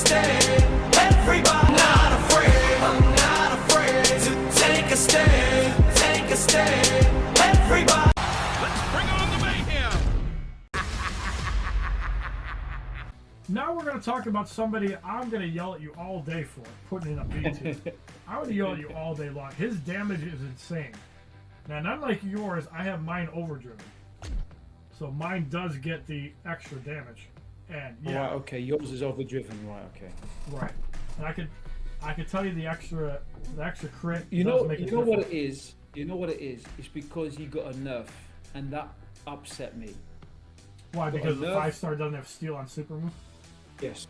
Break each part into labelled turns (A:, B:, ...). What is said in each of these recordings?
A: stand. Everybody, not afraid. I'm not afraid to take a stand. Take a stand. Everybody.
B: Let's bring on the mayhem.
C: Now we're going to talk about somebody I'm going to yell at you all day for putting in a B tier. I'm going to yell at you all day long. His damage is insane. Now, not like yours, I have mine overdriven. So mine does get the extra damage. And yeah.
D: Right, okay, yours is overdriven, right, okay.
C: Right. And I could tell you the extra crit.
D: You know
C: what
D: it is? You know what it is? It's because he got a nerf, and that upset me.
C: Why? Because the 5-star doesn't have steel on super move?
D: Yes.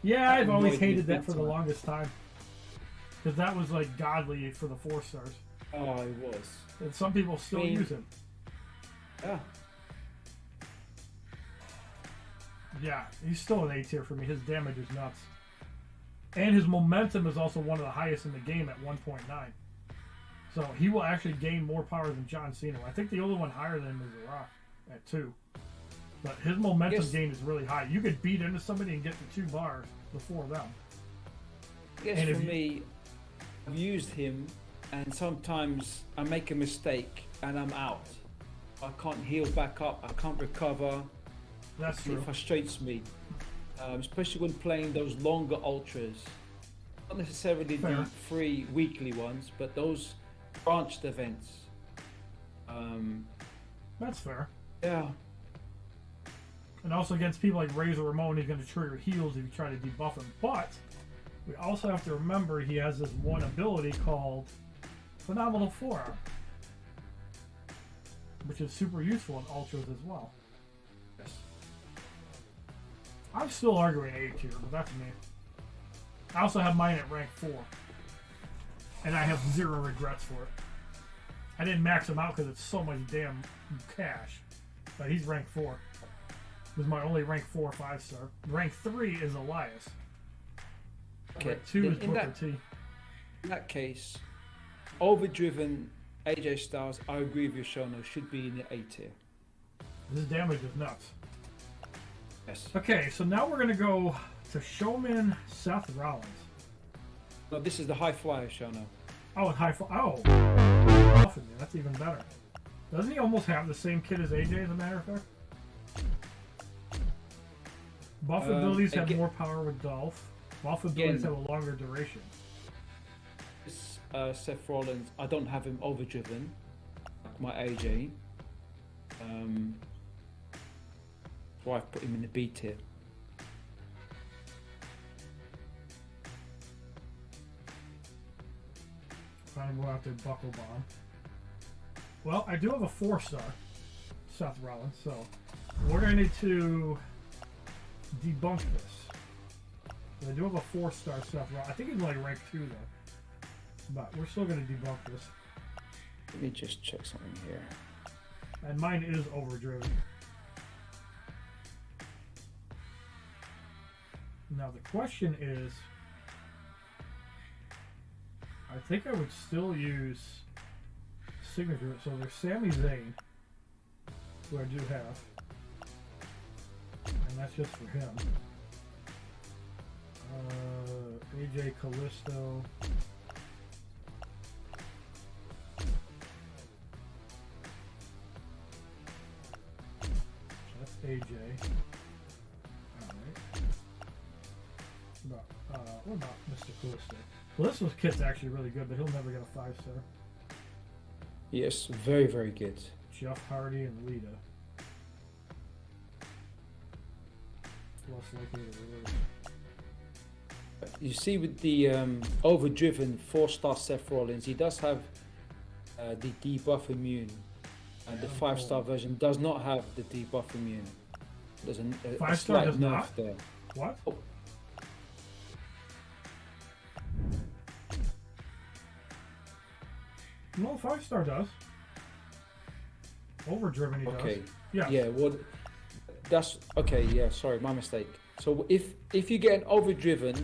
C: Yeah, I've always hated that for the longest time. Because that was like godly for the 4-stars.
D: Oh, it was.
C: And some people still use him.
D: Yeah.
C: Yeah, he's still an A tier for me. His damage is nuts. And his momentum is also one of the highest in the game at 1.9. So he will actually gain more power than John Cena. I think the only one higher than him is The Rock at 2. But his momentum gain is really high. You could beat into somebody and get to 2 bars before them.
D: I guess for me, I've used him, and sometimes I make a mistake and I'm out. I can't heal back up. I can't recover.
C: That's true.
D: It frustrates me, especially when playing those longer ultras. Not necessarily the free weekly ones, but those branched events.
C: That's fair.
D: Yeah.
C: And also against people like Razor Ramon, he's going to trigger heals if you try to debuff him. But we also have to remember he has this one ability called Phenomenal Forearm, which is super useful in ultras as well.
D: Yes.
C: I'm still arguing A tier, but that's me. I also have mine at rank 4. And I have 0 regrets for it. I didn't max him out because it's so much damn cash. But he's rank 4. This is my only rank 4 5-star. Rank 3 is Elias.
D: Okay.
C: Rank 2 is Booker T.
D: In that case, overdriven AJ Styles, I agree with you, Shono, should be in the A tier.
C: His damage is nuts.
D: Yes.
C: Okay, so now we're going to go to Showman Seth Rollins.
D: No, this is the high flyer, Shono.
C: Oh, and high flyer. Oh, that's even better. Doesn't he almost have the same kit as AJ, as a matter of fact? Buff abilities have more power with Dolph. Buff abilities have a longer duration.
D: This Seth Rollins, I don't have him overdriven, like my AJ. So I've put him in the B tier.
C: Trying to go after Buckle Bomb. Well, I do have a 4-star Seth Rollins, so we're going to need to debunk this. I do have a 4-star Seth Rollins. I think he's like rank 2 though. But we're still going to debunk this.
D: Let me just check something here.
C: And mine is overdriven. Now the question is, I think I would still use signature. So there's Sami Zayn, who I do have, and that's just for him. AJ Callisto. That's AJ. What about Mr. Callisto? Callisto's kit's actually really good, but he'll never get a 5-star.
D: Yes, very, very good.
C: Jeff Hardy and Lita. Less likely to reverse.
D: You see with the overdriven 4-star Seth Rollins, he does have the debuff immune. And the 5-star version does not have the debuff immune. There's a
C: 5-star does
D: nerf
C: not?
D: there.
C: What?
D: Oh.
C: No, 5-star does. Overdriven he
D: Okay.
C: does. Yeah.
D: Yeah, well, that's okay. Yeah, sorry, my mistake. So if you get an overdriven,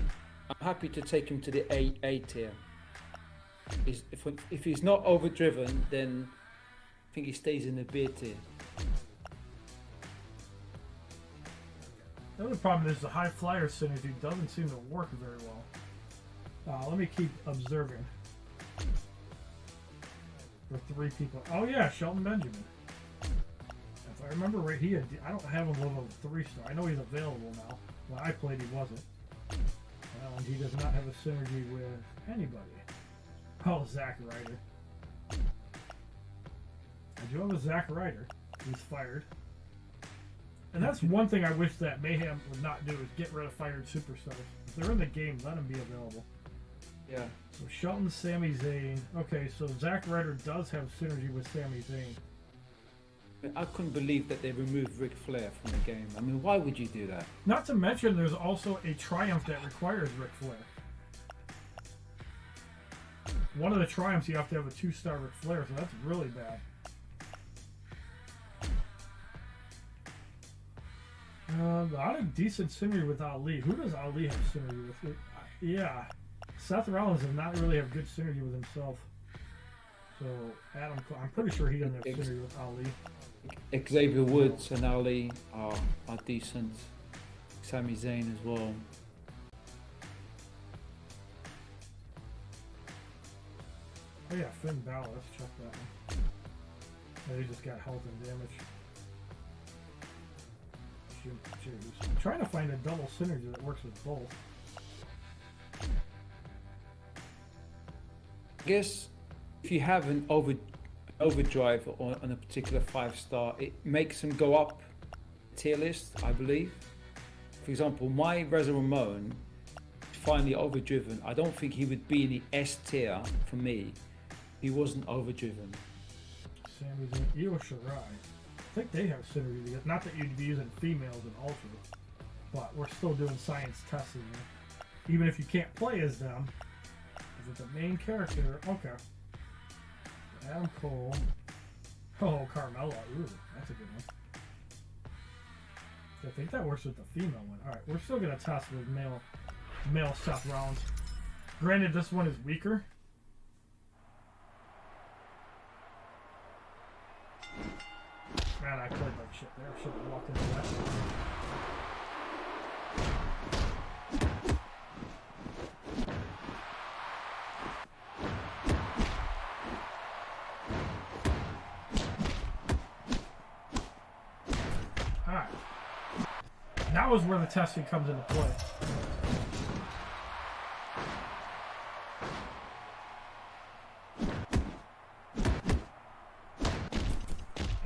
D: I'm happy to take him to the A tier. If he's not overdriven, then I think he stays in the B tier.
C: The other problem is the high flyer synergy doesn't seem to work very well. Let me keep observing. For 3 people. Oh yeah, Shelton Benjamin. If I remember right, I don't have him level 3-star. I know he's available now. When I played, he wasn't. And he does not have a synergy with anybody. Oh, Zack Ryder. I do have a Zack Ryder. He's fired. And that's one thing I wish that Mayhem would not do, is get rid of fired superstars. If they're in the game, let them be available.
D: Yeah.
C: So Shelton, Sami Zayn. Okay, so Zack Ryder does have synergy with Sami Zayn.
D: I couldn't believe that they removed Ric Flair from the game. I mean, why would you do that?
C: Not to mention, there's also a Triumph that requires Ric Flair. One of the Triumphs, you have to have a 2-star Ric Flair, so that's really bad. A lot of decent synergy with Ali. Who does Ali have synergy with? Yeah. Seth Rollins does not really have good synergy with himself. So, Adam Cole, I'm pretty sure he doesn't have synergy with Ali.
D: Xavier Woods and Ali are decent. Sami Zayn as well.
C: Oh yeah, Finn Balor. Let's check that one. Oh, he just got health and damage. Shoot, jeez. I'm trying to find a double synergy that works with both.
D: I guess if you have an overdrive on a particular 5-star, it makes them go up tier list, I believe. For example, my Razor Ramon is finally overdriven. I don't think he would be in the S tier for me if he wasn't overdriven.
C: Sami Zayn, Io Shirai. I think they have synergy together. Not that you'd be using females in Ultra, but we're still doing science testing here. Even if you can't play as them, if it's a main character, okay. Adam Cole. Oh, Carmella. Ooh, that's a good one. I think that works with the female one. Alright, we're still going to test with male Seth Rollins. Granted, this one is weaker. Man, I played like shit there. Should have walked into that. Alright. That was where the testing comes into play.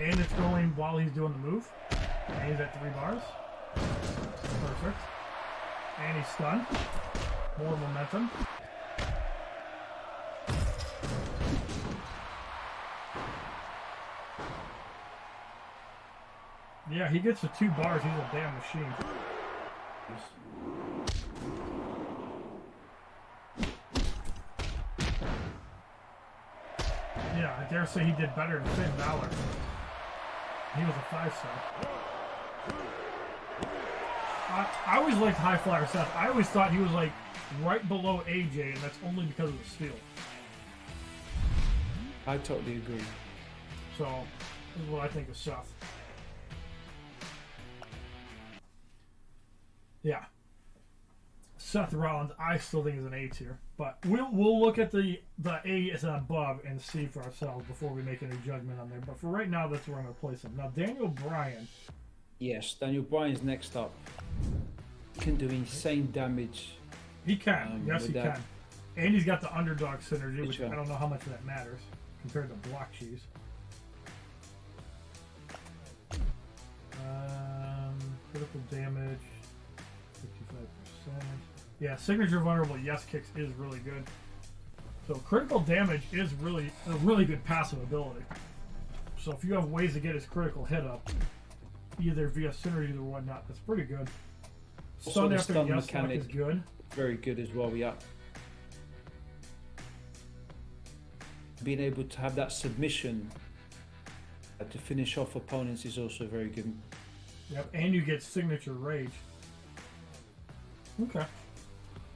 C: And it's going while he's doing the move. And he's at 3 bars. Perfect. And he's stunned. More momentum. Yeah, he gets to 2 bars. He's a damn machine. Yeah, I dare say he did better than Finn Balor. He was a 5-star. I always liked High Flyer Seth. I always thought he was like right below AJ, and that's only because of the steal.
D: I totally agree.
C: So, this is what I think of Seth. Yeah. Seth Rollins, I still think is an A tier, but we'll look at the A as above and see for ourselves before we make any judgment on there. But for right now, that's where I'm going to place him. Now, Daniel Bryan.
D: Yes, Daniel Bryan's next up. He can do insane damage.
C: He can. Yes, he can. And he's got the underdog synergy, which
D: Sure.
C: I don't know how much that matters compared to block cheese. Critical damage, 55%. Yeah, signature vulnerable yes kicks is really good. So critical damage is really a really good passive ability. So if you have ways to get his critical hit up, either via synergy or whatnot, that's pretty good.
D: Also,
C: Stun
D: the
C: after
D: stun
C: yes lock
D: mechanic.
C: is good.
D: Very good as well, yeah. Being able to have that submission to finish off opponents is also very good.
C: Yep, and you get signature rage. Okay.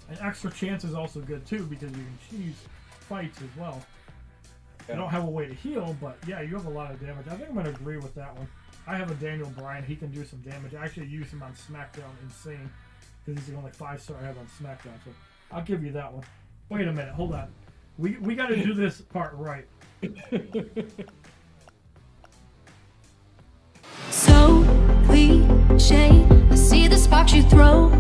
C: And extra chance is also good too because you can cheese fights as well.
D: Yeah.
C: You don't have a way to heal, but yeah, you have a lot of damage. I think I'm going to agree with that one. I have a Daniel Bryan. He can do some damage. I actually use him on SmackDown insane because he's the only 5-star I have on SmackDown. So I'll give you that one. Wait a minute. Hold on. We got to do this part right.
E: So cliche, I see the sparks you throw.